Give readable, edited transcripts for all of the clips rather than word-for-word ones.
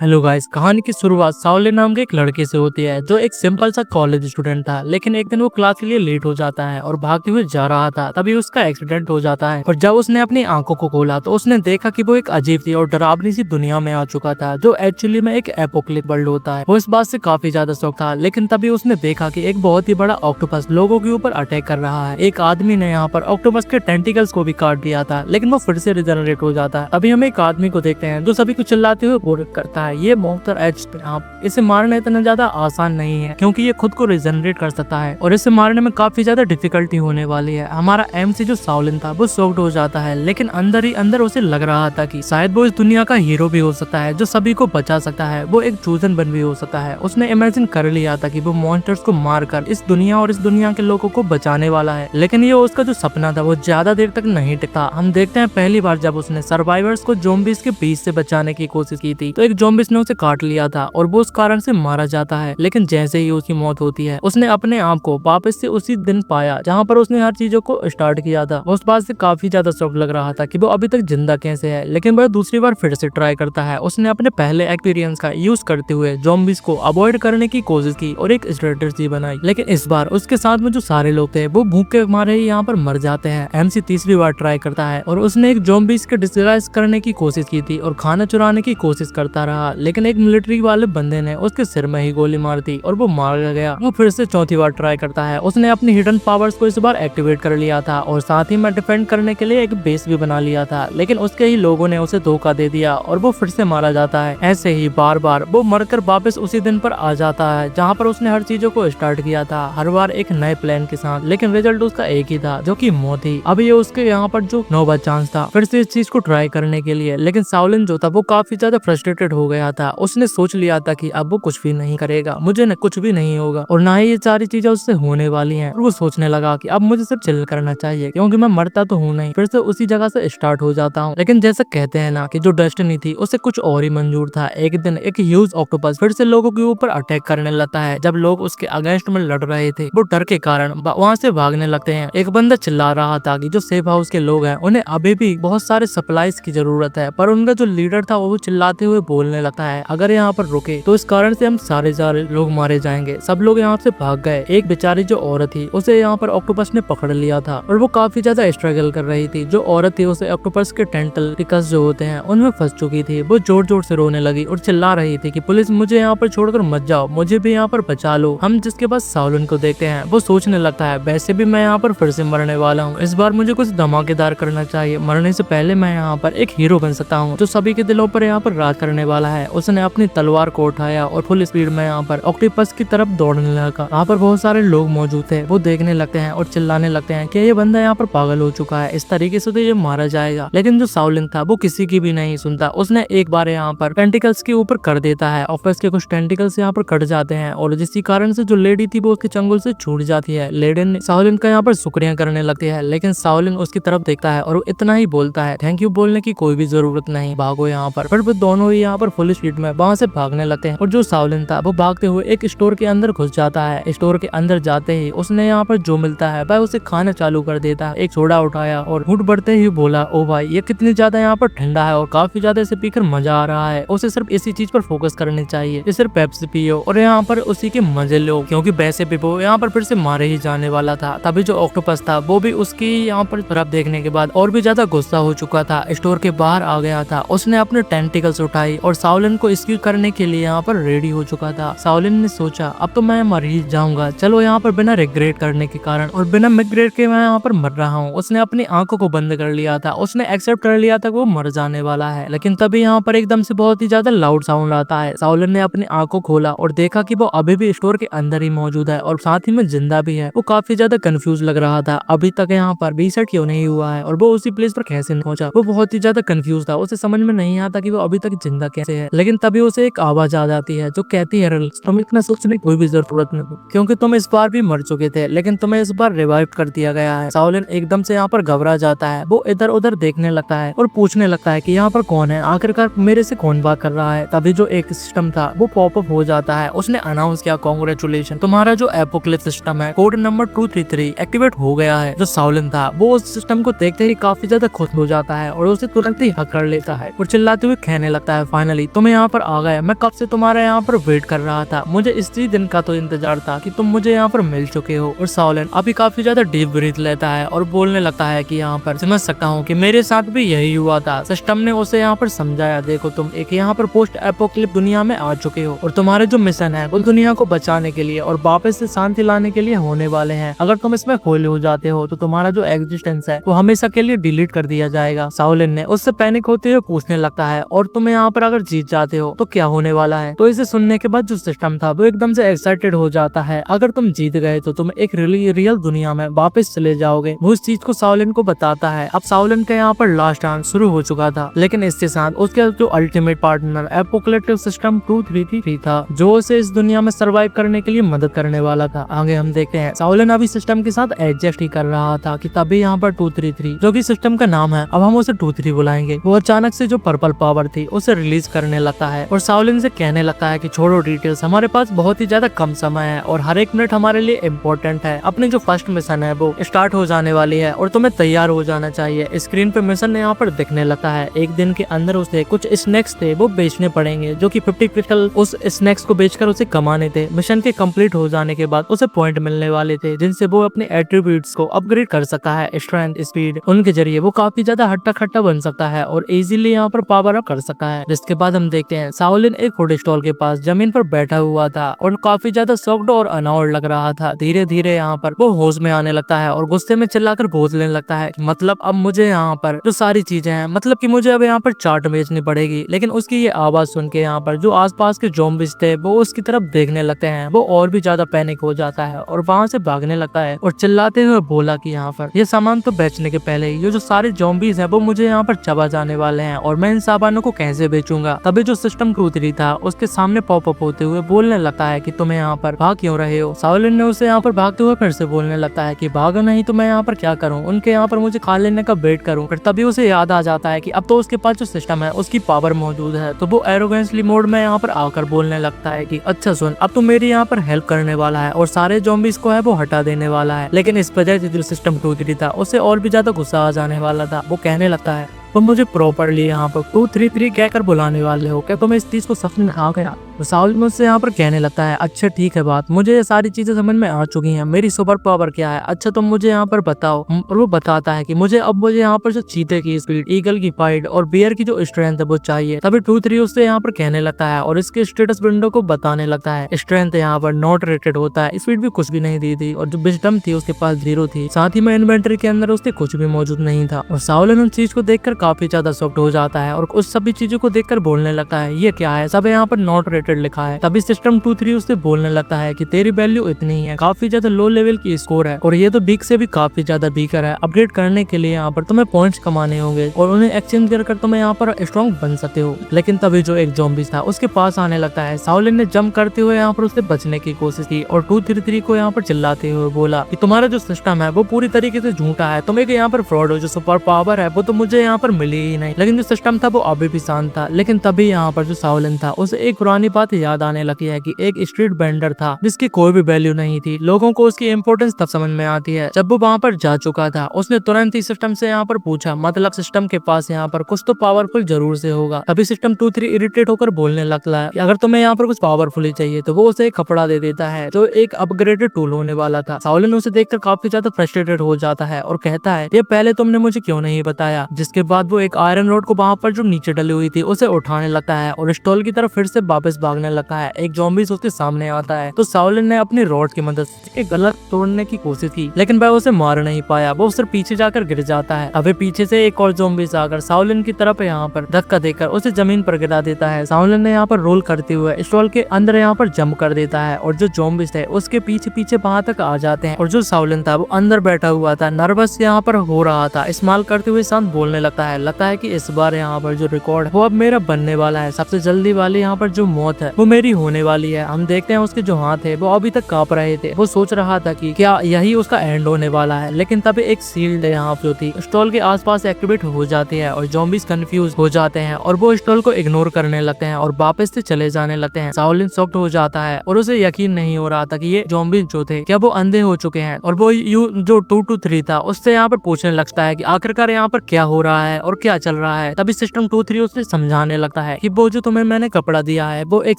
Hello guys, कहानी की शुरुआत साओलिन नाम के एक लड़के से होती है जो एक सिंपल सा कॉलेज स्टूडेंट था। लेकिन एक दिन वो क्लास के लिए लेट हो जाता है और भागते हुए जा रहा था, तभी उसका एक्सीडेंट हो जाता है। और जब उसने अपनी आंखों को खोला तो उसने देखा कि वो एक अजीब सी और डरावनी सी दुनिया में आ चुका था, जो एक्चुअली में एक एपोक्लिप वर्ल्ड होता है। वो इस बात से काफी ज्यादा शौक था, लेकिन तभी उसने देखा कि एक बहुत ही बड़ा ऑक्टोपस लोगों के ऊपर अटैक कर रहा है। एक आदमी ने यहाँ पर ऑक्टोपस के टेंटिकल्स को भी काट दिया था, लेकिन वो फिर से रिजनरेट हो जाता है। अभी हम एक आदमी को देखते हैं जो सभी को चिल्लाते हुए बोल करता है, ये मॉन्स्टर आप इसे मारना इतना ज्यादा आसान नहीं है, क्योंकि ये खुद को रिजनरेट कर सकता है और इसे मारने में काफी ज्यादा डिफिकल्टी होने वाली है। हमारा एमसी जो साओलिन था वो शॉक्ड हो जाता है, लेकिन अंदर ही अंदर उसे लग रहा था कि शायद वो इस दुनिया का हीरो भी हो सकता है जो सभी को बचा सकता है। वो एक चूजन बन भी हो सकता है। उसने इमेजिन कर लिया था कि वो मॉन्स्टर्स को मारकर इस दुनिया और इस दुनिया के लोगों को बचाने वाला है। लेकिन ये उसका जो सपना था वो ज्यादा देर तक नहीं टिका। हम देखते हैं पहली बार जब उसने सर्वाइवर्स को ज़ॉम्बीज के बीच से बचाने की कोशिश की थी तो एक ज़ॉम्बीज ने उसे काट लिया था और वो उस कारण से मारा जाता है। लेकिन जैसे ही उसकी मौत होती है उसने अपने आप को वापस से उसी दिन पाया जहाँ पर उसने हर चीजों को स्टार्ट किया था। उस बात से काफी ज्यादा शौक लग रहा था कि वो अभी तक जिंदा कैसे है। लेकिन वह दूसरी बार फिर से ट्राई करता है। उसने अपने पहले एक्सपीरियंस का यूज करते हुए ज़ॉम्बीज को अवॉइड करने की कोशिश की और एक स्ट्रेटजी बनाई। लेकिन इस बार उसके साथ में जो सारे लोग थे वो भूख के मारे ही यहाँ पर मर जाते हैं। एमसी तीसरी बार ट्राई करता है और उसने एक ज़ॉम्बीज के डिस्गाइज करने की कोशिश की थी और खाना चुराने की कोशिश करता रहा, लेकिन एक मिलिट्री वाले बंदे ने उसके सिर में ही गोली मार दी और वो मार गया। वो फिर से चौथी बार ट्राई करता है। उसने अपनी हिडन पावर्स को इस बार एक्टिवेट कर लिया था और साथ ही में डिफेंड करने के लिए एक बेस भी बना लिया था, लेकिन उसके ही लोगों ने उसे धोखा दे दिया और वो फिर से मारा जाता है। ऐसे ही बार बार वो मरकर वापस उसी दिन पर आ जाता है जहाँ पर उसने हर चीजों को स्टार्ट किया था, हर बार एक नए प्लान के साथ। लेकिन रिजल्ट उसका एक ही था, जो कि मौत थी। अब ये उसके यहाँ पर जो नौवा चांस था फिर से इस चीज को ट्राई करने के लिए। लेकिन साओलिन जो था वो काफी ज्यादा फ्रस्ट्रेटेड हो गया था। उसने सोच लिया था कि अब वो कुछ भी नहीं करेगा, मुझे न कुछ भी नहीं होगा और ना ही ये सारी चीजें उससे होने वाली हैं। और वो सोचने लगा कि अब मुझे सिर्फ चिल करना चाहिए, क्योंकि मैं मरता तो हूँ नहीं। फिर से उसी जगह से स्टार्ट हो जाता हूँ। लेकिन जैसे कहते हैं ना कि जो डेस्टिनी थी उसे कुछ और ही मंजूर था। एक दिन एक ह्यूज ऑक्टोपस फिर से लोगों के ऊपर अटैक करने लगता है। जब लोग उसके अगेंस्ट में लड़ रहे थे वो डर के कारण वहाँ से भागने लगते हैं। एक बंदा चिल्ला रहा था कि जो सेफ हाउस के लोग हैं उन्हें अभी भी बहुत सारे सप्लाईज की जरूरत है, पर उनका जो लीडर था वो चिल्लाते हुए बोलने लगता है, अगर यहाँ पर रुके तो इस कारण से हम सारे लोग मारे जाएंगे। सब लोग यहाँ से भाग गए। एक बेचारी जो औरत थी उसे यहाँ पर ऑक्टोपस ने पकड़ लिया था और वो काफी ज्यादा स्ट्रगल कर रही थी। जो औरत थी उसे ऑक्टोपस के टेंटिकल्स जो होते हैं उनमें फंस चुकी थी। वो जोर जोर से रोने लगी और चिल्ला रही थी कि पुलिस, मुझे यहाँ पर छोड़कर मत जाओ, मुझे भी यहाँ पर बचा लो। हम जिसके पास साओलिन को देखते हैं वो सोचने लगता है, वैसे भी मैं यहाँ पर फिर से मरने वाला हूँ, इस बार मुझे कुछ धमाकेदार करना चाहिए। मरने से पहले मैं यहाँ पर एक हीरो बन सकता हूँ जो सभी के दिलों पर यहाँ पर राज करने वाला है। उसने अपनी तलवार को उठाया और फुल स्पीड में यहाँ पर ऑक्टोपस की तरफ दौड़ने लगा। यहाँ पर बहुत सारे लोग मौजूद थे। वो देखने लगते हैं और चिल्लाने लगते हैं कि ये बंदा यहाँ पर पागल हो चुका है, इस तरीके से तो ये मारा जाएगा। लेकिन जो साओलिन था वो किसी की भी नहीं सुनता। उसने एक बार यहाँ पर टेंटिकल्स के ऊपर कर देता है। ऑक्टोपस के कुछ टेंटिकल्स यहाँ पर कट जाते हैं और जिसके कारण से जो लेडी थी वो उसके चंगुल से छूट जाती है। लेडी साओलिन का यहाँ पर शुक्रिया करने लगती है, लेकिन साओलिन उसकी तरफ देखता है और वो इतना ही बोलता है, थैंक यू बोलने की कोई भी जरूरत नहीं, भागो यहाँ पर। फिर वो दोनों ही यहाँ पर फुल स्पीड में वहाँ से भागने लगते हैं और जो साओलिन था वो भागते हुए एक स्टोर के अंदर घुस जाता है। स्टोर के अंदर जाते ही उसने यहाँ पर जो मिलता है वह उसे खाना चालू कर देता है। एक सोडा उठाया और घूंट बढ़ते ही बोला, ओ भाई ये कितनी ज्यादा यहाँ पर ठंडा है और काफी ज्यादा इसे पीकर मजा आ रहा है, उसे सिर्फ इसी चीज पर फोकस करनी चाहिए, ये सिर्फ पेप्सी पियो और यहाँ पर उसी के मजे लो, क्योंकि वैसे भी वो यहाँ पर फिर से मारे ही जाने वाला था। तभी जो ऑक्टोपस था वो भी उसकी यहाँ पर तरफ देखने के बाद और भी ज्यादा गुस्सा हो चुका था, स्टोर के बाहर आ गया था। उसने अपने टेंटिकल्स उठाई और साओलिन को स्क्यू करने के लिए यहाँ पर रेडी हो चुका था। साओलिन ने सोचा अब तो मैं मर ही जाऊंगा, चलो यहाँ पर बिना रिग्रेट करने के कारण और बिना रिग्रेट के मैं यहाँ पर मर रहा हूँ। उसने अपनी आंखों को बंद कर लिया था। उसने एक्सेप्ट कर लिया था कि वो मर जाने वाला है। लेकिन तभी यहाँ पर एकदम से बहुत ही ज्यादा लाउड साउंड आता है। साओलिन ने अपनी आंखों खोला और देखा कि वो अभी भी स्टोर के अंदर ही मौजूद है और साथ ही में जिंदा भी है। वो काफी ज्यादा कंफ्यूज लग रहा था, अभी तक यहाँ पर रीसेट क्यों नहीं हुआ है और वो उसी प्लेस पर कैसे पहुंचा। वो बहुत ही ज्यादा कंफ्यूज था। उसे समझ में नहीं आता कि वो अभी तक जिंदा कैसे है। लेकिन तभी उसे एक आवाज आ जाती है जो कहती है, तुम इतना सोचने की कोई भी जरूरत नहीं, क्योंकि तुम इस बार भी मर चुके थे, लेकिन तुम्हें इस बार रिवाइव कर दिया गया है। साओलिन एकदम से यहाँ पर घबरा जाता है। वो इधर उधर देखने लगता है और पूछने लगता है कि यहाँ पर कौन है, आखिरकार मेरे से कौन बात कर रहा है। तभी जो एक सिस्टम था वो पॉपअप हो जाता है। उसने अनाउंस किया, कांग्रेचुलेशन, तुम्हारा जो एपोक्लिप्स सिस्टम है कोड नंबर 233 एक्टिवेट हो गया है। जो साओलिन था वो उस सिस्टम को देखते ही काफी ज्यादा खुश हो जाता है और उसे तुरंत ही हक कर लेता है और चिल्लाते हुए कहने लगता है, फाइनली तुम यहाँ पर आ गए, मैं कब से तुम्हारे यहाँ पर वेट कर रहा था, मुझे इसी दिन का तो इंतजार था कि तुम मुझे यहाँ पर मिल चुके हो। और साओलिन अभी काफी ज्यादा डीप ब्रीथ लेता है और बोलने लगता है कि यहाँ पर समझ सकता हूँ कि मेरे साथ भी यही हुआ था। सिस्टम ने उसे यहाँ पर समझाया, देखो तुम एक यहाँ पर पोस्ट एपोकलिप्स दुनिया में आ चुके हो और तुम्हारे जो मिशन है वो दुनिया को बचाने के लिए और वापस से शांति लाने के लिए होने वाले हैं। अगर तुम इसमें फेल हो जाते हो तो तुम्हारा जो एग्जिस्टेंस है वो हमेशा के लिए डिलीट कर दिया जाएगा। साओलिन ने उससे पैनिक होते हुए पूछने लगता है, और तुम यहाँ पर अगर जीत जाते हो तो क्या होने वाला है। तो इसे सुनने के बाद जो सिस्टम था वो एकदम से एक्साइटेड हो जाता है। अगर तुम जीत गए तो तुम एक रियल दुनिया में वापस चले जाओगे। वो इस चीज को साओलिन को बताता है। अब साओलिन के यहाँ पर लास्ट डांस शुरू हो चुका था, लेकिन इसके साथ उसके जो अल्टीमेट पार्टनर एपोकलिप्टिक सिस्टम 233 था, जो उसे इस दुनिया में सर्वाइव करने के लिए मदद करने वाला था। आगे हम देखते हैं साओलिन अभी सिस्टम के साथ एडजस्ट ही कर रहा था कि तभी यहाँ पर 233, जो कि सिस्टम का नाम है, अब हम उसे 23 बुलाएंगे, वो अचानक से जो पर्पल पावर थी उसे रिलीज करने लगता है और साओलिन से कहने लगता है कि छोड़ो डिटेल्स, हमारे पास बहुत ही ज्यादा कम समय है और हर एक मिनट हमारे लिए इम्पोर्टेंट है। अपनी जो फर्स्ट मिशन है वो स्टार्ट हो जाने वाली है और तुम्हें तैयार हो जाना चाहिए। स्क्रीन पे मिशन यहाँ पर दिखने लगता है। एक दिन के अंदर उसे कुछ स्नैक्स थे वो बेचने पड़ेंगे, जो कि 50 क्रिस्टल उस स्नैक्स को बेचकर उसे कमाने थे। मिशन के कंप्लीट हो जाने के बाद उसे पॉइंट मिलने वाले थे, जिनसे वो अपने एट्रीब्यूट्स को अपग्रेड कर सकता है। स्ट्रेंथ, स्पीड, उनके जरिए वो काफी ज्यादा हट्टा खट्टा बन सकता है और इजीली यहाँ पर पावर अप कर सकता है। जिसके बाद हम देखते हैं साओलिन एक फूड स्टॉल के पास जमीन पर बैठा हुआ था और काफी ज्यादा शॉक्ड और अनॉर्ड लग रहा था। धीरे धीरे यहाँ पर वो होश में आने लगता है और गुस्से में चिल्लाकर बोलने लगता है, मतलब अब मुझे यहाँ पर जो सारी चीजें हैं, मतलब कि मुझे अब यहाँ पर चाट बेचनी पड़ेगी। लेकिन उसकी ये आवाज सुन के यहाँ पर जो आसपास के ज़ॉम्बीज़ थे वो उसकी तरफ देखने लगते हैं। वो और भी ज्यादा पैनिक हो जाता है और वहाँ से भागने लगता है और चिल्लाते हुए बोला कि यहाँ पर ये सामान तो बेचने के पहले ही ये जो सारे ज़ॉम्बीज़ हैं वो मुझे यहाँ पर चबा जाने वाले हैं और मैं इन सामानों को कैसे बेचूंगा। तभी जो सिस्टम 233 था उसके सामने पॉपअप होते हुए बोलने लगता है कि तुम यहाँ पर भाग क्यों रहे हो। साओलिन ने उसे यहाँ पर भागते हुए फिर से बोलने लगता है कि भागो नहीं तो मैं यहाँ पर क्या करूँ, उनके यहाँ पर मुझे खा लेने का वेट करूँ। फिर तभी उसे याद आ जाता है कि अब तो उसके पास जो सिस्टम है उसकी पावर मौजूद है। तो वो एरोगेंसली मोड में यहाँ पर आकर बोलने लगता है कि अच्छा सुन, अब तो मेरी यहाँ पर हेल्प करने वाला है और सारे ज़ॉम्बीज़ को है वो हटा देने वाला है। लेकिन इस वजह से जो सिस्टम 233 था उसे और भी ज्यादा गुस्सा आ जाने वाला था। वो कहने लगता है, तुम मुझे प्रॉपरली यहाँ पर 233 कहकर बुलाने वाले हो क्या, तुम्हें इस चीज को समझ में आ गया। तो साउल मुझसे यहाँ पर कहने लगता है, अच्छा ठीक है बात, मुझे ये सारी चीजें समझ में आ चुकी हैं, मेरी सुपर पावर क्या है, अच्छा तुम मुझे यहाँ पर बताओ। और वो बताता है कि मुझे यहाँ पर जो चीते की स्पीड, ईगल की फाइट और बियर की जो स्ट्रेंथ है वो चाहिए। तभी 2-3 उससे यहाँ पर कहने लगता है और इसके स्टेटस विंडो को बताने लगता है। स्ट्रेंथ यहाँ पर नॉट रेटेड होता है, स्पीड भी कुछ भी नहीं दी थी और जो विजडम थी उसके पास 0 थी। साथ ही में इन्वेंटरी के अंदर उसके कुछ भी मौजूद नहीं था। और साउल उन चीज को देखकर काफी ज्यादा शॉक्ड हो जाता है और उस सभी चीजों को देखकर बोलने लगता है, ये क्या है, सब यहाँ पर नॉट रेटेड लिखा है। तभी सिस्टम 2-3 उससे बोलने लगता है कि तेरी वैल्यू इतनी ही है, काफी ज्यादा लो लेवल की स्कोर है और ये तो बीक से भी काफी ज्यादा बीकर है। अपग्रेड करने के लिए यहाँ पर तुम्हें पॉइंट्स कमाने होंगे और उन्हें एक्सचेंज कर तुम्हें यहाँ पर स्ट्रॉन्ग बन सकते हो। लेकिन तभी जो एक ज़ॉम्बीज़ था उसके पास आने लगता है। साउलिन ने जंप करते हुए यहाँ पर उससे बचने की कोशिश की और 2-3 को यहाँ पर चिल्लाते हुए बोला कि तुम्हारा जो सिस्टम है वो पूरी तरीके से झूठा है, तुम एक यहाँ पर फ्रॉड हो, जो सुपर पावर है वो तो मुझे यहाँ पर मिली ही नहीं। लेकिन जो सिस्टम था वो अभी भी शांत था। लेकिन तभी यहाँ पर जो साउलिन था उसे एक पुरानी बात याद आने लगी है कि एक स्ट्रीट वेंडर था जिसकी कोई भी वैल्यू नहीं थी। लोगों को उसकी इंपॉर्टेंस तब समझ में आती है जब वो वहाँ पर जा चुका था। उसने तुरंत ही सिस्टम से यहाँ पर पूछा, मतलब सिस्टम के पास यहाँ पर कुछ तो पावरफुल जरूर से होगा। तभी सिस्टम 2-3 इरिटेट होकर बोलने लगता है कि अगर तुम्हें यहाँ पर कुछ पावरफुल ही चाहिए तो वो उसे एक कपड़ा दे देता है जो एक अपग्रेडेड टूल होने वाला था। साउलिन उसे देखकर काफी ज्यादा फ्रस्ट्रेटेड हो जाता है और कहता है, ये पहले तुमने मुझे क्यों नहीं बताया। जिसके बाद वो एक आयरन रोड को वहाँ पर जो नीचे डली हुई थी उसे उठाने लगता है और स्टॉल की तरफ फिर से वापस भागने लगता है। एक ज़ॉम्बीज़ उसके सामने आता है तो साउलिन ने अपनी रॉड की मदद से गलत तोड़ने की कोशिश की, लेकिन वह उसे मार नहीं पाया। वो सिर्फ पीछे जाकर गिर जाता है। अभी पीछे से एक और ज़ॉम्बीज़ आकर साउलिन की तरफ यहाँ पर धक्का देकर उसे जमीन पर गिरा देता है। साउलिन ने यहाँ पर रोल करते हुए स्टॉल के अंदर यहाँ पर जंप कर देता है और जो ज़ॉम्बीज़ थे उसके पीछे पीछे वहां तक आ जाते हैं। और जो साउलिन था वो अंदर बैठा हुआ था, नर्वस यहाँ पर हो रहा था, इस्तेमाल करते हुए शांत बोलने लगता है कि इस बार यहाँ पर जो रिकॉर्ड है वो अब मेरा बनने वाला है। सबसे जल्दी वाली यहाँ पर जो मौत है वो मेरी होने वाली है। हम देखते हैं उसके जो हाथ है वो अभी तक कांप रहे थे। वो सोच रहा था कि क्या यही उसका एंड होने वाला है। लेकिन तभी एक शील्ड यहाँ जो थी स्टॉल के आसपास एक्टिवेट हो जाती है और ज़ॉम्बीज़ कंफ्यूज हो जाते हैं और वो स्टॉल को इग्नोर करने लगते हैं और वापस से चले जाने लगते हैं। साउलिन शॉक्ड हो जाता है और उसे यकीन नहीं हो रहा था कि ये ज़ॉम्बीज़ जो थे क्या वो अंधे हो चुके हैं। और वो जो 2-3 था उससे यहाँ पर पूछने लगता है कि आखिरकार यहाँ पर क्या हो रहा है। और क्या चल रहा है। तभी सिस्टम 2-3 उसे समझाने लगता है कि वो जो तुम्हें मैंने कपड़ा दिया है वो एक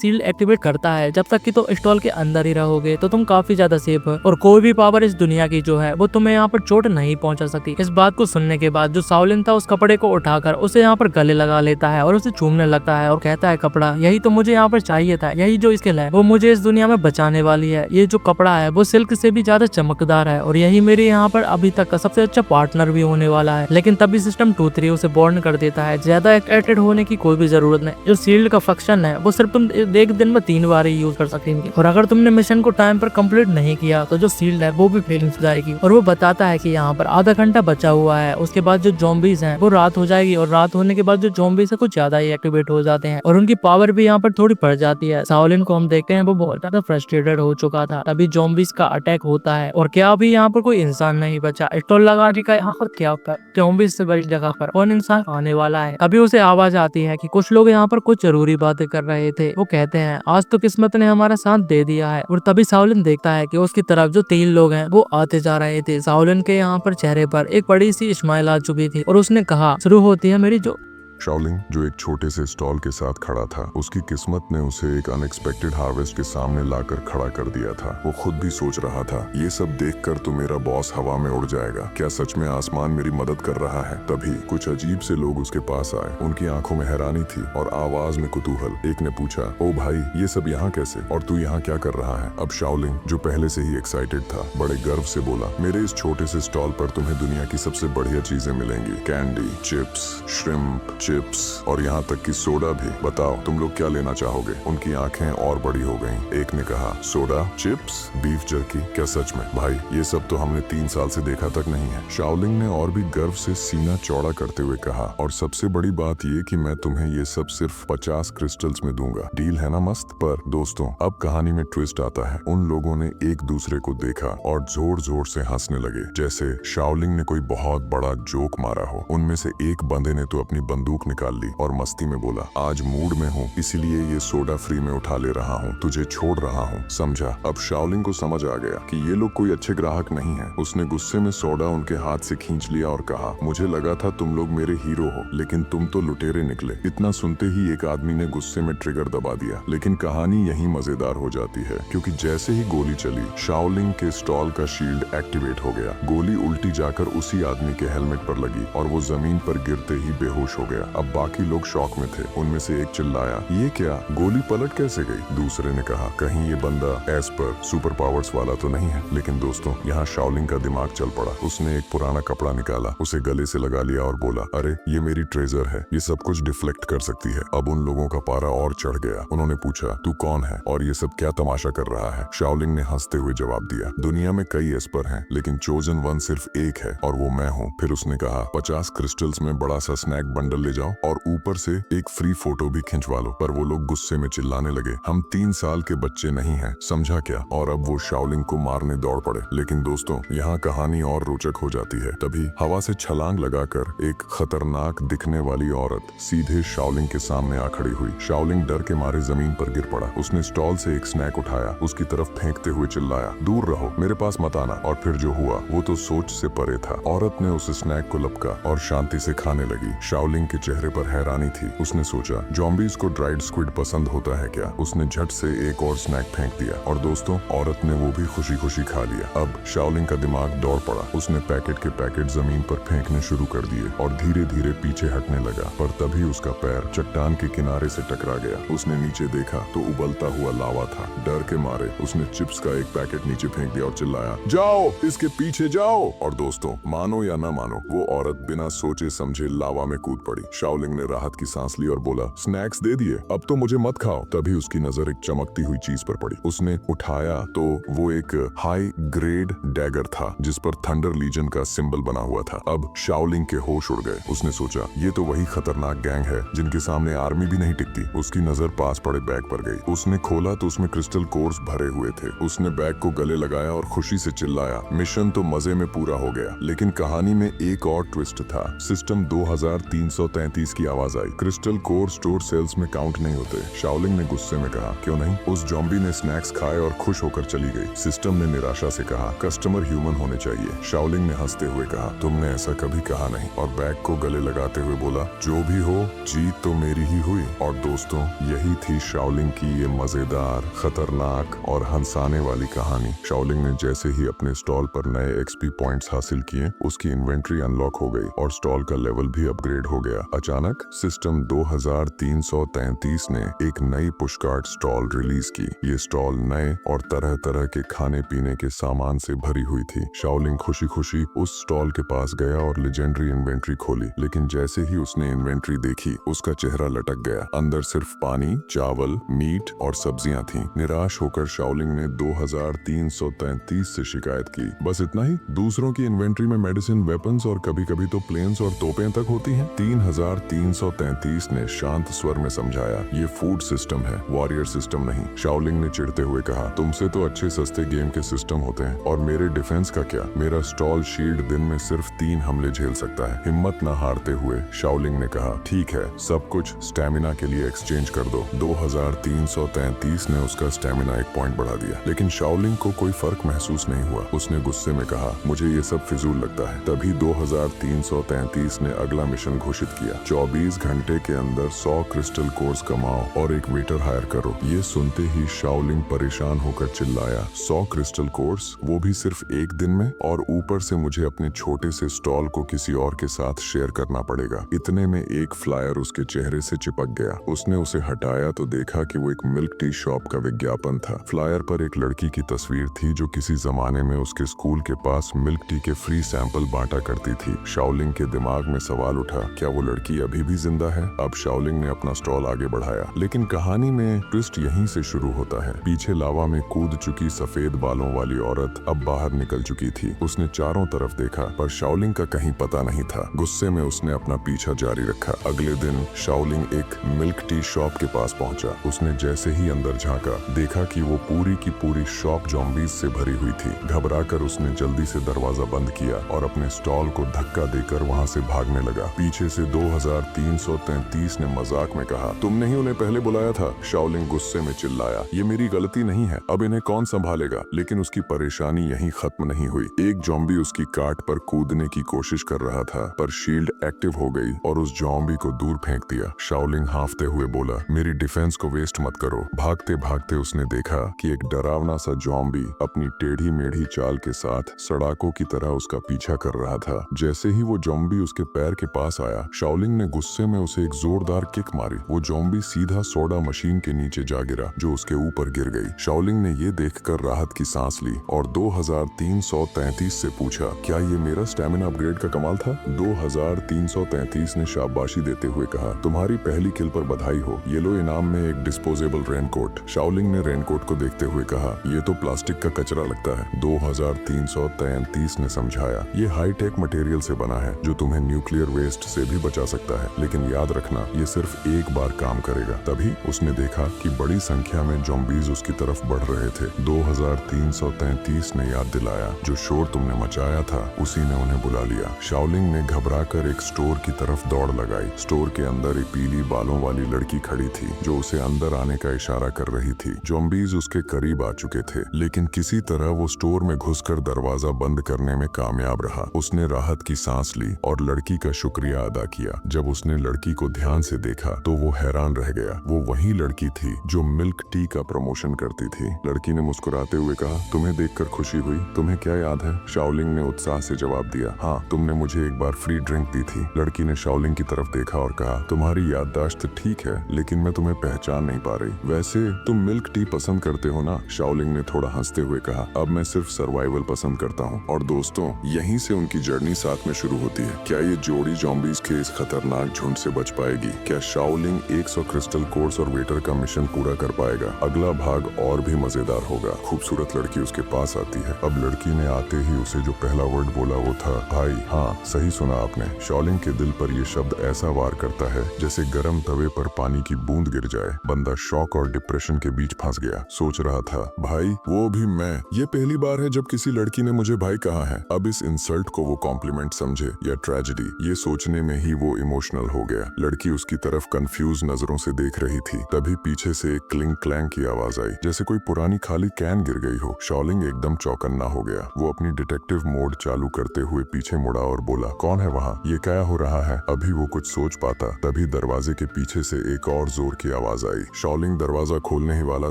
शील्ड एक्टिवेट करता है, जब तक कि तो स्टॉल के अंदर ही रहोगे तो तुम काफी ज्यादा सेफ हो और कोई भी पावर इस दुनिया की जो है वो तुम्हें यहाँ पर चोट नहीं पहुंचा सकती। इस बात को सुनने के बाद जो शाओलिन था उस कपड़े को उठाकर उसे यहाँ पर गले लगा लेता है और उसे चूमने लगता है और कहता है कपड़ा यही तो मुझे यहाँ पर चाहिए था, यही जो स्किल है वो मुझे इस दुनिया में बचाने वाली है। ये जो कपड़ा है वो सिल्क से भी ज्यादा चमकदार है और यही मेरे यहाँ पर अभी तक का सबसे अच्छा पार्टनर भी होने वाला है। लेकिन तभी सिस्टम 2-3 उसे वार्न कर देता है ज्यादा एक्साइटेड होने की कोई भी जरूरत नहीं। जो शील्ड का फंक्शन है वो सिर्फ तुम एक दिन में 3 बार ही यूज कर सकेंगे और अगर तुमने मिशन को टाइम पर कंप्लीट नहीं किया तो जो शील्ड है वो भी फेल हो जाएगी। और वो बताता है कि यहाँ पर आधा घंटा बचा हुआ है, उसके बाद जो ज़ॉम्बीज हैं वो रात हो जाएगी और रात होने के बाद जो ज़ॉम्बीज है कुछ ज्यादा ही एक्टिवेट हो जाते हैं और उनकी पावर भी यहाँ पर थोड़ी बढ़ जाती है। शाओलिन को हम देखते हैं वो बहुत ज्यादा फ्रस्ट्रेटेड हो चुका था। तभी ज़ॉम्बीज का अटैक होता है और क्या अभी यहाँ पर कोई इंसान नहीं बचा। स्टॉल लगाने का यहाँ पर क्या ज़ॉम्बीज से बड़ी जगह पर कौन इंसान आने वाला है। तभी उसे आवाज आती है कि कुछ लोग यहाँ पर कुछ जरूरी बातें कर रहे थे। वो कहते हैं आज तो किस्मत ने हमारा साथ दे दिया है। और तभी शाओलिन देखता है कि उसकी तरफ जो 3 लोग हैं वो आते जा रहे थे। शाओलिन के यहाँ पर चेहरे पर एक बड़ी सी स्माइल आ चुकी थी और उसने कहा शुरू होती है मेरी जो शाओलिन जो एक छोटे से स्टॉल के साथ खड़ा था, उसकी किस्मत ने उसे एक अनएक्सपेक्टेड हार्वेस्ट के सामने लाकर खड़ा कर दिया था। वो खुद भी सोच रहा था ये सब देखकर तो मेरा बॉस हवा में उड़ जाएगा, क्या सच में आसमान मेरी मदद कर रहा है। तभी कुछ अजीब से लोग उसके पास आए। उनकी आंखों में हैरानी थी और आवाज में कुतूहल। एक ने पूछा ओ भाई ये सब यहाँ कैसे और तू यहाँ क्या कर रहा है। अब शाओलिन जो पहले से ही एक्साइटेड था बड़े गर्व से बोला मेरे इस छोटे से स्टॉल पर तुम्हें दुनिया की सबसे बढ़िया चीजें मिलेंगी, कैंडी, चिप्स, श्रिम्प, चिप्स और यहाँ तक कि सोडा भी। बताओ तुम लोग क्या लेना चाहोगे। उनकी आंखें और बड़ी हो गईं। एक ने कहा सोडा, चिप्स, बीफ जर्की, क्या सच में भाई ये सब तो हमने 3 साल से देखा तक नहीं है। शाओलिन ने और भी गर्व से सीना चौड़ा करते हुए कहा और सबसे बड़ी बात ये कि मैं तुम्हें ये सब सिर्फ 50 क्रिस्टल्स में दूंगा। डील है ना मस्त। पर दोस्तों अब कहानी में ट्विस्ट आता है। उन लोगों ने एक दूसरे को देखा और जोर जोर से हंसने लगे जैसे शाओलिन ने कोई बहुत बड़ा जोक मारा हो। उनमें से एक बंदे ने तो अपनी बंदूक निकाल ली और मस्ती में बोला आज मूड में हूँ इसलिए ये सोडा फ्री में उठा ले रहा हूँ, तुझे छोड़ रहा हूँ, समझा। अब शाओलिन को समझ आ गया कि ये लोग कोई अच्छे ग्राहक नहीं है। उसने गुस्से में सोडा उनके हाथ से खींच लिया और कहा मुझे लगा था तुम लोग मेरे हीरो हो लेकिन तुम तो लुटेरे निकले। इतना सुनते ही एक आदमी ने गुस्से में ट्रिगर दबा दिया। लेकिन कहानी यही मजेदार हो जाती है क्योंकि जैसे ही गोली चली शाओलिन के स्टॉल का शील्ड एक्टिवेट हो गया। गोली उल्टी जाकर उसी आदमी के हेलमेट पर लगी और वो जमीन पर गिरते ही बेहोश हो गया। अब बाकी लोग शॉक में थे। उनमें से एक चिल्लाया ये क्या, गोली पलट कैसे गई। दूसरे ने कहा कहीं ये बंदा एस पर सुपर पावर्स वाला तो नहीं है। लेकिन दोस्तों यहाँ शाओलिन का दिमाग चल पड़ा। उसने एक पुराना कपड़ा निकाला, उसे गले से लगा लिया और बोला अरे ये मेरी ट्रेजर है, ये सब कुछ डिफ्लेक्ट कर सकती है। अब उन लोगों का पारा और चढ़ गया। उन्होंने पूछा तू कौन है और ये सब क्या तमाशा कर रहा है। शाओलिन ने हंसते हुए जवाब दिया दुनिया में कई एस्पर हैं लेकिन चोजन वन सिर्फ एक है और वो मैं हूँ। फिर उसने कहा 50 क्रिस्टल्स में बड़ा सा स्नैक बंडल ले जाओ और ऊपर से एक फ्री फोटो भी खिंचवा लो। पर वो लोग गुस्से में चिल्लाने लगे हम 3 साल के बच्चे नहीं हैं, समझा क्या। और अब वो शाओलिन को मारने दौड़ पड़े। लेकिन दोस्तों यहाँ कहानी और रोचक हो जाती है। तभी हवा से छलांग लगाकर एक खतरनाक दिखने वाली औरत सीधे शाओलिन के सामने आ खड़ी हुई। शाओलिन डर के मारे जमीन पर गिर पड़ा। उसने स्टॉल से एक स्नैक उठाया, उसकी तरफ फेंकते हुए चिल्लाया दूर रहो, मेरे पास मत आना। और फिर जो हुआ वो तो सोच से परे था। औरत ने उस स्नैक को लपका और शांति से खाने लगी। शाओलिन के चेहरे पर हैरानी थी। उसने सोचा ज़ॉम्बीज़ को ड्राइड स्क्विड पसंद होता है क्या। उसने झट से एक और स्नैक फेंक दिया और दोस्तों औरत ने वो भी खुशी खुशी खा लिया। अब शाओलिन का दिमाग दौड़ पड़ा। उसने पैकेट के पैकेट जमीन पर फेंकने शुरू कर दिए और धीरे धीरे पीछे हटने लगा। पर तभी उसका पैर चट्टान के किनारे से टकरा गया। उसने नीचे देखा तो उबलता हुआ लावा था। डर के मारे उसने चिप्स का एक पैकेट नीचे फेंक दिया और चिल्लाया जाओ इसके पीछे जाओ। और दोस्तों मानो या ना मानो वो औरत बिना सोचे समझे लावा में कूद पड़ी। शाओलिन ने राहत की सांस ली और बोला स्नैक्स दे दिए, अब तो मुझे मत खाओ। तभी उसकी नजर एक चमकती हुई चीज पर पड़ी। उसने उठाया तो वो एक हाई ग्रेड डैगर था जिस पर थंडर लीजन का सिंबल बना हुआ था। अब शाओलिन के होश उड़ गए। उसने सोचा ये तो वही खतरनाक गैंग है जिनके सामने आर्मी भी नहीं टिकती। उसकी नजर पास पड़े बैग पर गई। उसने खोला तो उसमें क्रिस्टल कोर्स भरे हुए थे। उसने बैग को गले लगाया और खुशी से चिल्लाया मिशन तो मजे में पूरा हो गया। लेकिन कहानी में एक और ट्विस्ट था। सिस्टम 2333 333 की आवाज आई। क्रिस्टल कोर स्टोर सेल्स में काउंट नहीं होते। शाओलिंग ने गुस्से में कहा, क्यों नहीं? उस जॉम्बी ने स्नैक्स खाए और खुश होकर चली गई। सिस्टम ने निराशा से कहा, कस्टमर ह्यूमन होने चाहिए। शाओलिंग ने हंसते हुए कहा, तुमने ऐसा कभी कहा नहीं, और बैग को गले लगाते हुए बोला, जो भी हो जीत तो मेरी ही हुई। और दोस्तों, यही थी शाओलिंग की ये मजेदार, खतरनाक और हंसाने वाली कहानी। शाओलिंग ने जैसे ही अपने स्टॉल पर नए एक्सपी पॉइंट्स हासिल किए, उसकी इन्वेंट्री अनलॉक हो गई और स्टॉल का लेवल भी अपग्रेड हो गया। अचानक सिस्टम 2333 ने एक नई पुशकार्ट स्टॉल रिलीज की। ये स्टॉल नए और तरह तरह के खाने पीने के सामान से भरी हुई थी। शाओलिंग खुशी खुशी उस स्टॉल के पास गया और लेजेंडरी इन्वेंट्री खोली, लेकिन जैसे ही उसने इन्वेंट्री देखी, उसका चेहरा लटक गया। अंदर सिर्फ पानी, चावल, मीट और सब्जियां थीं। निराश होकर शाओलिंग ने 2333 से शिकायत की। बस इतना ही? दूसरों की इन्वेंट्री में मेडिसिन, वेपन्स और कभी कभी तो प्लेन्स और तोपें तक होती हैं। 3333 ने शांत स्वर में समझाया, ये फूड सिस्टम है, वॉरियर सिस्टम नहीं। शाओलिंग ने चिढ़ते हुए कहा, तुमसे तो अच्छे सस्ते गेम के सिस्टम होते हैं, और मेरे डिफेंस का क्या? मेरा स्टॉल शील्ड दिन में सिर्फ 3 हमले झेल सकता है। हिम्मत न हारते हुए शाओलिंग ने कहा, ठीक है, सब कुछ स्टैमिना के लिए एक्सचेंज कर दो। 2333 ने उसका स्टैमिना 1 पॉइंट बढ़ा दिया, लेकिन शाओलिंग को कोई फर्क महसूस नहीं हुआ। उसने गुस्से में कहा, मुझे ये सब फिजूल लगता है। तभी 2333 ने अगला मिशन घोषित किया, 24 घंटे के अंदर 100 क्रिस्टल कोर्स कमाओ और एक वेटर हायर करो। ये सुनते ही शाओलिंग परेशान होकर चिल्लाया, 100 क्रिस्टल कोर्स, वो भी सिर्फ एक दिन में, और ऊपर से मुझे अपने छोटे से स्टॉल को किसी और के साथ शेयर करना पड़ेगा। इतने में एक फ्लायर उसके चेहरे से चिपक गया। उसने उसे हटाया तो देखा कि वो एक मिल्क टी शॉप का विज्ञापन था। फ्लायर पर एक लड़की की तस्वीर थी जो किसी जमाने में उसके स्कूल के पास मिल्क टी के फ्री सैंपल बांटा करती थी। शाओलिंग के दिमाग में सवाल उठा, क्या वो लड़की अभी भी जिंदा है? अब शाओलिंग ने अपना स्टॉल आगे बढ़ाया, लेकिन कहानी में ट्विस्ट यहीं से शुरू होता है। पीछे लावा में कूद चुकी सफेद बालों वाली औरत अब बाहर निकल चुकी थी। उसने चारों तरफ देखा, पर शाओलिंग का कहीं पता नहीं था। गुस्से में उसने अपना पीछा जारी रखा। अगले दिन शाओलिंग एक मिल्क टी शॉप के पास पहुंचा। उसने जैसे ही अंदर झांका, देखा कि वो पूरी की पूरी शॉप जॉम्बीज से भरी हुई थी। घबराकर उसने जल्दी से दरवाजा बंद किया और अपने स्टॉल को धक्का देकर वहां से भागने लगा। पीछे से 2333 ने मजाक में कहा, तुमने ही उन्हें पहले बुलाया था। शाओलिंग गुस्से में चिल्लाया, ये मेरी गलती नहीं है, अब इन्हें कौन संभालेगा? लेकिन उसकी परेशानी यहीं खत्म नहीं हुई। एक जॉम्बी उसकी काट पर कूदने की कोशिश कर रहा था, पर शील्ड एक्टिव हो गई और उस जॉम्बी को दूर फेंक दिया। शाओलिंग हांफते हुए बोला, मेरी डिफेंस को वेस्ट मत करो। भागते भागते उसने देखा कि एक डरावना सा जॉम्बी अपनी टेढ़ी मेढ़ी चाल के साथ सड़ाकों की तरह उसका पीछा कर रहा था। जैसे ही वो जॉम्बी उसके पैर के पास आया, शाओलिंग ने गुस्से में उसे एक जोरदार किक मारी। वो जॉम्बी सीधा सोडा मशीन के नीचे जा गिरा, जो उसके ऊपर गिर गई। शाओलिंग ने ये देखकर राहत की सांस ली और 2333 से पूछा, क्या ये मेरा स्टैमिना अपग्रेड का कमाल था? 2333 ने शाबाशी देते हुए कहा, तुम्हारी पहली किल पर बधाई हो। ये लो इनाम में एक डिस्पोजेबल रेनकोट। शाओलिंग ने रेनकोट को देखते हुए कहा, ये तो प्लास्टिक का कचरा लगता है। 2333 ने समझाया, ये हाई टेक मटेरियल से बना है जो तुम्हें न्यूक्लियर वेस्ट से भी बचा सकता है, लेकिन याद रखना ये सिर्फ एक बार काम करेगा। तभी उसने देखा कि बड़ी संख्या में जॉम्बीज उसकी तरफ बढ़ रहे थे। 2333 ने याद दिलाया, जो शोर तुमने मचाया था उसी ने उन्हें बुला लिया। शाओलिंग ने घबराकर एक स्टोर की तरफ दौड़ लगाई। स्टोर के अंदर एक पीली बालों वाली लड़की खड़ी थी जो उसे अंदर आने का इशारा कर रही थी। जॉम्बीज उसके करीब आ चुके थे, लेकिन किसी तरह वो स्टोर में घुसकर दरवाजा बंद करने में कामयाब रहा। उसने राहत की सांस ली और लड़की का शुक्रिया अदा किया। जब उसने लड़की को ध्यान से देखा तो वो हैरान रह गया। वो वही लड़की थी जो मिल्क टी का प्रमोशन करती थी। लड़की ने मुस्कुराते हुए कहा, तुम्हें देखकर खुशी हुई। तुम्हें क्या याद है? शाओलिंग ने उत्साह से जवाब दिया, हाँ, तुमने मुझे एक बार फ्री ड्रिंक दी थी। लड़की ने शाओलिंग की तरफ देखा और कहा, तुम्हारी याददाश्त ठीक है, लेकिन मैं तुम्हें पहचान नहीं पा रही। वैसे तुम मिल्क टी पसंद करते हो ना? शाओलिंग ने थोड़ा हंसते हुए कहा, अब मैं सिर्फ सर्वाइवल पसंद करता हूँ। और दोस्तों, यहीं से उनकी जर्नी साथ में शुरू होती है। क्या ये जोड़ी जॉम्बीज के इस खतरनाक झुंड से बच पाएगी? क्या शाओलिंग 100 क्रिस्टल कोर्स और वेटर का मिशन पूरा कर पाएगा? अगला भाग और भी मजेदार होगा। खूबसूरत लड़की उसके पास आती है। अब लड़की ने आते ही उसे जो पहला वर्ड बोला वो था भाई। हाँ, सही सुना आपने। शाओलिंग के दिल पर यह शब्द ऐसा वार करता है जैसे गर्म तवे पर पानी की बूंद गिर जाए। बंदा शॉक और डिप्रेशन के बीच फंस गया। सोच रहा था, भाई, वो भी मैं। ये पहली बार है जब किसी लड़की ने मुझे भाई कहा है। अब इस इंसल्ट को वो कॉम्प्लीमेंट समझे या ट्रेजेडी, ये सोचने में ही वो वो इमोशनल हो गया। लड़की उसकी तरफ कंफ्यूज नजरों से देख रही थी। तभी पीछे से एक क्लिंग क्लैंग की आवाज आई, जैसे कोई पुरानी खाली कैन गिर गई हो। शॉलिंग एकदम चौकन्ना हो गया। वो अपनी डिटेक्टिव मोड चालू करते हुए पीछे मुड़ा और बोला, कौन है वहाँ? ये क्या हो रहा है? अभी वो कुछ सोच पाता, तभी दरवाजे के पीछे से एक और जोर की आवाज आई। शॉलिंग दरवाजा खोलने ही वाला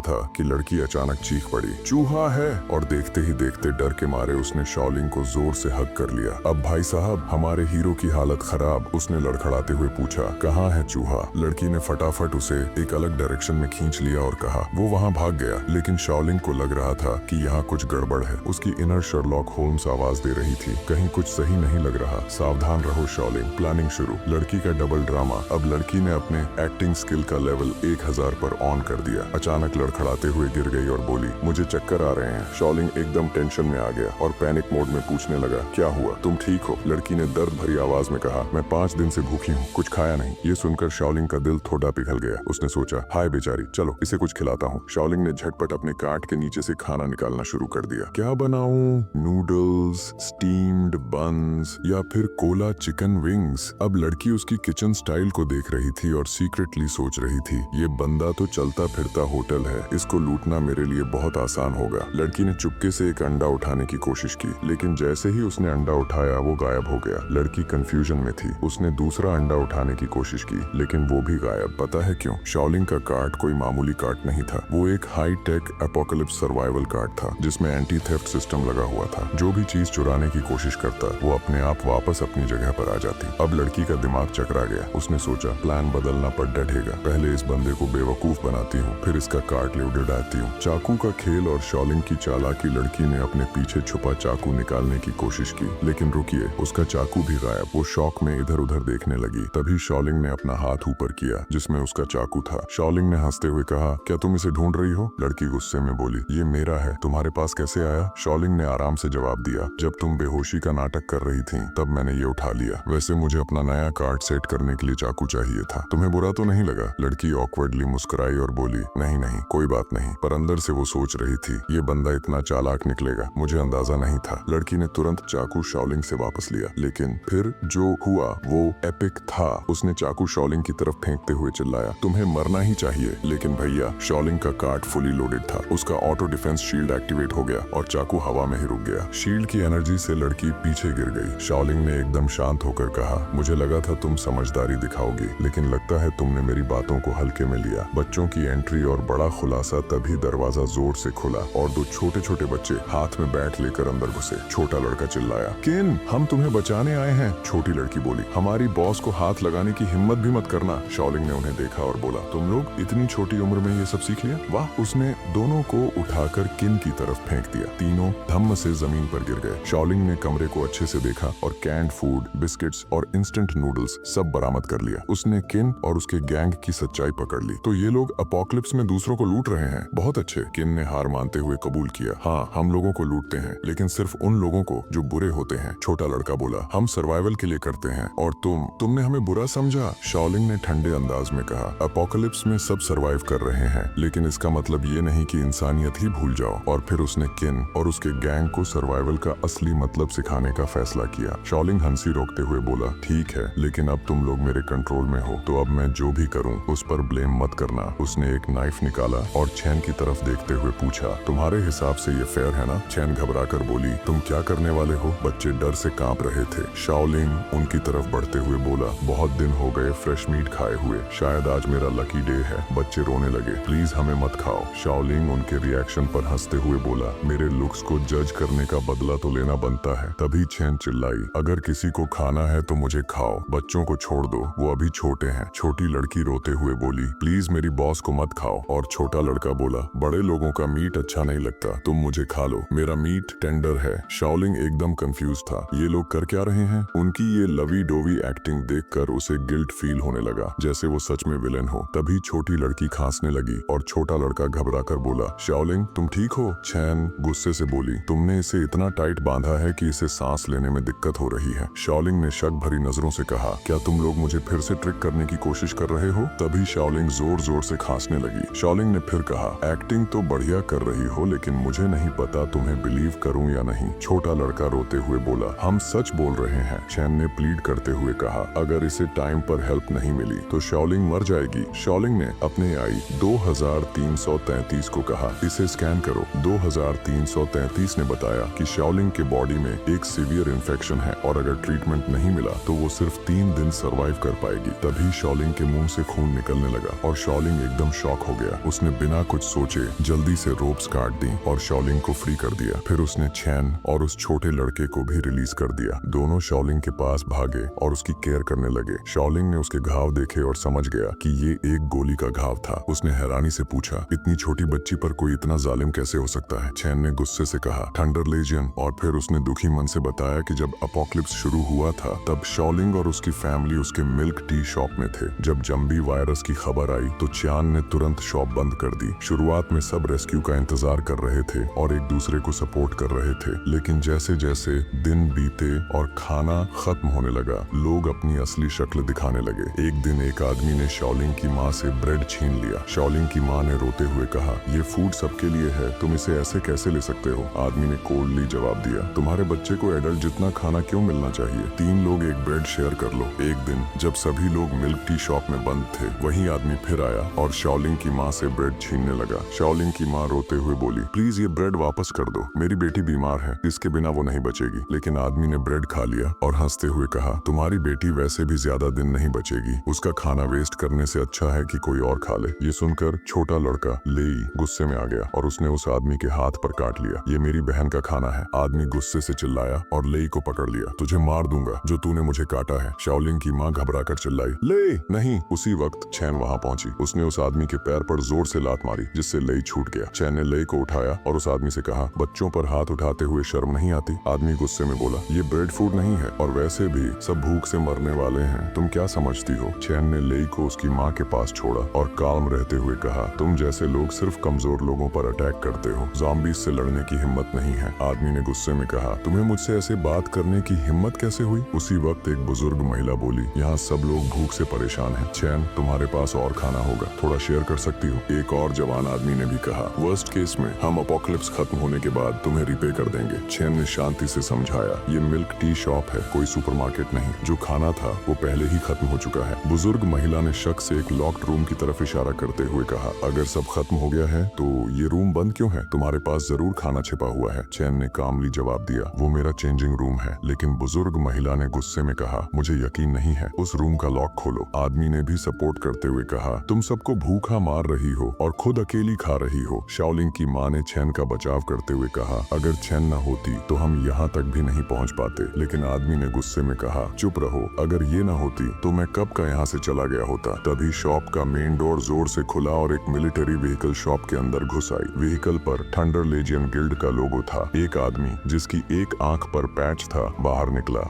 था कि लड़की अचानक चीख पड़ी, चूहा है! और देखते ही देखते डर के मारे उसने शॉलिंग को जोर से हग कर लिया। अब भाई साहब, हमारे हीरो की हालत खराब, उसने लड़खड़ाते हुए पूछा, कहाँ है चूहा? लड़की ने फटाफट उसे एक अलग डायरेक्शन में खींच लिया और कहा, वो वहाँ भाग गया। लेकिन शॉलिंग को लग रहा था कि यहाँ कुछ गड़बड़ है। उसकी इनर शर्लॉक होल्म्स आवाज दे रही थी, कहीं कुछ सही नहीं लग रहा। सावधान रहो शॉलिंग। प्लानिंग शुरू। लड़की का डबल ड्रामा। अब लड़की ने अपने एक्टिंग स्किल का लेवल 1000 पर ऑन कर दिया। अचानक लड़खड़ाते हुए गिर गई और बोली, मुझे चक्कर आ रहे हैं। शॉलिंग एकदम टेंशन में आ गया और पैनिक मोड में पूछने लगा, क्या हुआ? तुम ठीक हो? लड़की ने दर्द भरी आवाज में कहा, मैं 5 दिन से भूखी हूँ, कुछ खाया नहीं। ये सुनकर शॉलिंग का दिल थोड़ा पिघल गया। उसने सोचा, हाय बेचारी, चलो इसे कुछ खिलाता हूँ। शॉलिंग ने झटपट अपने कार्ट के नीचे से खाना निकालना शुरू कर दिया। क्या बनाऊं? नूडल्स, स्टीम्ड बन्स या फिर कोला चिकन विंग्स? अब लड़की उसकी किचन स्टाइल को देख रही थी और सीक्रेटली सोच रही थी, ये बंदा तो चलता फिरता होटल है, इसको लूटना मेरे लिए बहुत आसान होगा। लड़की ने चुपके से एक अंडा उठाने की कोशिश की, लेकिन जैसे ही उसने अंडा उठाया वो गायब हो गया। लड़की कंफ्यूजन में थी। उसने दूसरा अंडा उठाने की कोशिश की, लेकिन वो भी गायब। पता है क्यों? शॉलिंग का कार्ट कोई मामूली कार्ट नहीं था। वो एक high tech apocalypse survival cart था, जिसमें एंटी थेफ्ट सिस्टम लगा हुआ था। जो भी चीज चुराने की कोशिश करता, वो अपने आप वापस अपनी जगह पर आ जाती। अब लड़की का दिमाग चकरा गया। उसने सोचा, प्लान बदलना पड़ डटेगा। पहले इस बंदे को बेवकूफ बनाती हूँ, फिर इसका कार्ट ले उड़ाती हूँ। चाकू का खेल और शॉलिंग की चालाकी। लड़की ने अपने पीछे छुपा चाकू निकालने की कोशिश की, लेकिन रुकिए, उसका चाकू भी गायब। वो शौक में इधर उधर देखने लगी। तभी शॉलिंग ने अपना हाथ ऊपर किया, जिसमें उसका चाकू था। शॉलिंग ने हंसते हुए कहा, क्या तुम इसे ढूंढ रही हो? लड़की गुस्से में बोली, ये मेरा है, तुम्हारे पास कैसे आया? शॉलिंग ने आराम से जवाब दिया, जब तुम बेहोशी का नाटक कर रही थी तब मैंने ये उठा लिया। वैसे मुझे अपना नया कार्ड सेट करने के लिए चाकू चाहिए था। तुम्हें बुरा तो नहीं लगा? लड़की ऑकवर्डली मुस्कुराई और बोली, नहीं नहीं, कोई बात नहीं। पर अंदर से वो सोच रही थी, ये बंदा इतना चालाक निकलेगा, मुझे अंदाजा नहीं था। लड़की ने तुरंत चाकू शॉलिंग से वापस लिया, लेकिन फिर जो हुआ वो एपिक था। उसने चाकू शॉलिंग की तरफ फेंकते हुए चिल्लाया, तुम्हें मरना ही चाहिए। लेकिन भैया, शॉलिंग का कार्ड फुली लोडेड था। उसका ऑटो डिफेंस शील्ड एक्टिवेट हो गया और चाकू हवा में ही रुक गया। शील्ड की एनर्जी से लड़की पीछे गिर गई। शॉलिंग ने एकदम शांत होकर कहा, मुझे लगा था तुम समझदारी दिखाओगी, लेकिन लगता है तुमने मेरी बातों को हल्के में लिया। बच्चों की एंट्री और बड़ा खुलासा। तभी दरवाजा जोर से खुला और 2 छोटे छोटे बच्चे हाथ में बैट लेकर अंदर घुसे। छोटा लड़का चिल्लाया, किन, हम तुम्हें बचाने आए हैं। छोटी लड़की बोली, हमारी बॉस को हाथ लगाने की हिम्मत भी मत करना। शॉलिंग ने उन्हें देखा और बोला, तुम लोग इतनी छोटी उम्र में ये सब सीख लिया? वाह। उसने दोनों को उठाकर किन की तरफ फेंक दिया। तीनों धम्म से जमीन पर गिर गए। शॉलिंग ने कमरे को अच्छे से देखा और कैंड फूड, बिस्किट्स और इंस्टेंट नूडल्स सब बरामद कर लिया। उसने किन और उसके गैंग की सच्चाई पकड़ ली। तो ये लोग अपोकलिप्स में दूसरों को लूट रहे हैं। बहुत अच्छे। किन ने हार मानते हुए कबूल किया, हाँ, हम लोगों को लूटते हैं, लेकिन सिर्फ उन लोगों को जो बुरे होते हैं। छोटा लड़का बोला, हम सर्वाइवल के लिए करते हैं और तुमने हमें बुरा समझा। शॉलिंग ने ठंडे अंदाज में कहा, अपोकलिप्स में सब सर्वाइव कर रहे हैं, लेकिन इसका मतलब ये नहीं कि इंसानियत ही भूल जाओ। और फिर उसने किन और उसके गैंग को सर्वाइवल का असली मतलब सिखाने का फैसला किया। शॉलिंग हंसी रोकते हुए बोला, ठीक है, लेकिन अब तुम लोग मेरे कंट्रोल में हो, तो अब मैं जो भी करूं उस पर ब्लेम मत करना। उसने एक नाइफ निकाला और चैन की तरफ देखते हुए पूछा, तुम्हारे हिसाब से ये फेयर है ना? चैन घबरा कर बोली, तुम क्या करने वाले हो? बच्चे डर से कांप रहे थे। शॉलिंग उनकी तरफ बढ़ते हुए बोला, बहुत दिन हो गए फ्रेश मीट खाए हुए, शायद आज मेरा लकी डे है। बच्चे रोने लगे, प्लीज हमें मत खाओ। शॉलिंग उनके रिएक्शन पर हंसते हुए बोला, मेरे लुक्स को जज करने का बदला तो लेना बनता है। तभी चैन चिल्लाई, अगर किसी को खाना है तो मुझे खाओ, बच्चों को छोड़ दो, वो अभी छोटे हैं। छोटी लड़की रोते हुए बोली, प्लीज मेरी बॉस को मत खाओ। और छोटा लड़का बोला, बड़े लोगों का मीट अच्छा नहीं लगता, तुम मुझे खा लो, मेरा मीट टेंडर है। शॉलिंग एकदम कंफ्यूज था, ये लोग कर क्या रहे हैं? उनकी ये लवी डोवी एक्टिंग देखकर उसे गिल्ट फील होने लगा, जैसे वो सच में विलेन हो। तभी छोटी लड़की खांसने लगी और छोटा लड़का घबरा कर बोला, शॉलिंग तुम ठीक हो? चैन गुस्से से बोली, तुमने इसे इतना टाइट बांधा है कि इसे सांस लेने में दिक्कत हो रही है। शॉलिंग ने शक भरी नजरों से कहा, क्या तुम लोग मुझे फिर से ट्रिक करने की कोशिश कर रहे हो? तभी शॉलिंग जोर जोर से खांसने लगी। शॉलिंग ने फिर कहा, एक्टिंग तो बढ़िया कर रही हो, लेकिन मुझे नहीं पता तुम्हें बिलीव करूं या नहीं। छोटा लड़का रोते हुए बोला, हम सच बोल रहे हैं। चैन ने प्लीड करते हुए कहा, कहा अगर इसे टाइम पर हेल्प नहीं मिली तो शाओलिंग मर जाएगी। शाओलिंग ने अपने आई 2333 को कहा इसे स्कैन करो। 2333 ने बताया कि शाओलिंग के बॉडी में एक सीवियर इन्फेक्शन है और अगर ट्रीटमेंट नहीं मिला तो वो सिर्फ 3 दिन सरवाइव कर पाएगी। तभी शाओलिंग के मुंह से खून निकलने लगा और शाओलिंग एकदम शॉक हो गया। उसने बिना कुछ सोचे जल्दी से रोप्स काट दी और शाओलिंग को फ्री कर दिया। फिर उसने चैन और उस छोटे लड़के को भी रिलीज कर दिया। दोनों शाओलिंग के पास भागे और उसकी केयर करने लगे। शाओलिंग ने उसके घाव देखे और समझ गया कि ये एक गोली का घाव था। उसने हैरानी से पूछा इतनी छोटी बच्ची पर कोई इतना जालिम कैसे हो सकता है। चैन ने गुस्से से कहा थंडर लेजियन। और फिर उसने दुखी मन से बताया कि जब अपोक्लिप्स शुरू हुआ था तब शाओलिंग और उसकी फैमिली उसके मिल्क टी शॉप में थे। जब जम्बी वायरस की खबर आई तो चान ने तुरंत शॉप बंद कर दी। शुरुआत में सब रेस्क्यू का इंतजार कर रहे थे और एक दूसरे को सपोर्ट कर रहे थे, लेकिन जैसे जैसे दिन बीते और खाना खत्म होने लगा लोग अपनी असली शक्ल दिखाने लगे। एक दिन एक आदमी ने शाओलिंग की माँ से ब्रेड छीन लिया। शाओलिंग की माँ ने रोते हुए कहा ये फूड सबके लिए है, तुम इसे ऐसे कैसे ले सकते हो। आदमी ने कोल्डली जवाब दिया तुम्हारे बच्चे को एडल्ट जितना खाना क्यों मिलना चाहिए। 3 लोग एक ब्रेड शेयर कर लो। एक दिन जब सभी लोग मिल्क टी शॉप में बंद थे वही आदमी फिर आया और शाओलिंग की माँ से ब्रेड छीनने लगा। शाओलिंग की माँ रोते हुए बोली प्लीज ये ब्रेड वापस कर दो, मेरी बेटी बीमार है, इसके बिना वो नहीं बचेगी। लेकिन आदमी ने ब्रेड खा लिया और हंसते हुए कहा तुम्हारी बेटी वैसे भी ज्यादा दिन नहीं बचेगी, उसका खाना वेस्ट करने से अच्छा है कि कोई और खा ले। ये सुनकर छोटा लड़का लेई गुस्से में आ गया और उसने उस आदमी के हाथ पर काट लिया। ये मेरी बहन का खाना है। आदमी गुस्से से चिल्लाया और लेई को पकड़ लिया। तुझे मार दूंगा जो तूने मुझे काटा है। शाओलिंग की माँ घबरा कर चिल्लाई ले नहीं। उसी वक्त चैन वहाँ पहुंची। उसने उस आदमी के पैर पर जोर से लात मारी जिससे लेई छूट गया। चैन ने लेई को उठाया और उस आदमी से कहा बच्चों पर हाथ उठाते हुए शर्म नहीं आती। आदमी गुस्से में बोला ये ब्रेड फूड नहीं है और वैसे भी सब भूख से मरने वाले हैं, तुम क्या समझती हो। चैन ने लेई को उसकी माँ के पास छोड़ा और काल्म रहते हुए कहा तुम जैसे लोग सिर्फ कमजोर लोगों पर अटैक करते हो, ज़ॉम्बीज से लड़ने की हिम्मत नहीं है। आदमी ने गुस्से में कहा तुम्हें मुझसे ऐसे बात करने की हिम्मत कैसे हुई। उसी वक्त एक बुजुर्ग महिला बोली यहाँ सब लोग भूख से परेशान हैं। चैन तुम्हारे पास और खाना होगा, थोड़ा शेयर कर सकती हो। एक और जवान आदमी ने भी कहा वर्स्ट केस में हम अपोक्लिप्स खत्म होने के बाद तुम्हें रिपे कर देंगे। चैन ने शांति से समझाया ये मिल्क टी शॉप है, कोई सुपरमार्केट नहीं। जो खाना था वो पहले ही खत्म हो चुका है। बुजुर्ग महिला ने शक से एक लॉक्ड रूम की तरफ इशारा करते हुए कहा अगर सब खत्म हो गया है तो ये रूम बंद क्यों है, तुम्हारे पास जरूर खाना छिपा हुआ है। चैन ने कामली जवाब दिया वो मेरा चेंजिंग रूम है। लेकिन बुजुर्ग महिला ने गुस्से में कहा मुझे यकीन नहीं है, उस रूम का लॉक खोलो। आदमी ने भी सपोर्ट करते हुए कहा तुम सबको भूखा मार रही हो और खुद अकेली खा रही हो। शाओलिंग की माँ ने चैन का बचाव करते हुए कहा अगर चैन न होती तो हम यहाँ तक भी नहीं पहुँच पाते। लेकिन आदमी ने गुस्से में कहा चुप रहो, अगर ये न होती तो मैं कब का यहाँ से चला गया होता। तभी शॉप का मेन डोर जोर से खुला और एक मिलिट्री व्हीकल शॉप के अंदर घुस आई। व्हीकल पर थंडर लेजियन गिल्ड का लोगो था। एक आदमी जिसकी एक आंख पर पैच था बाहर निकला।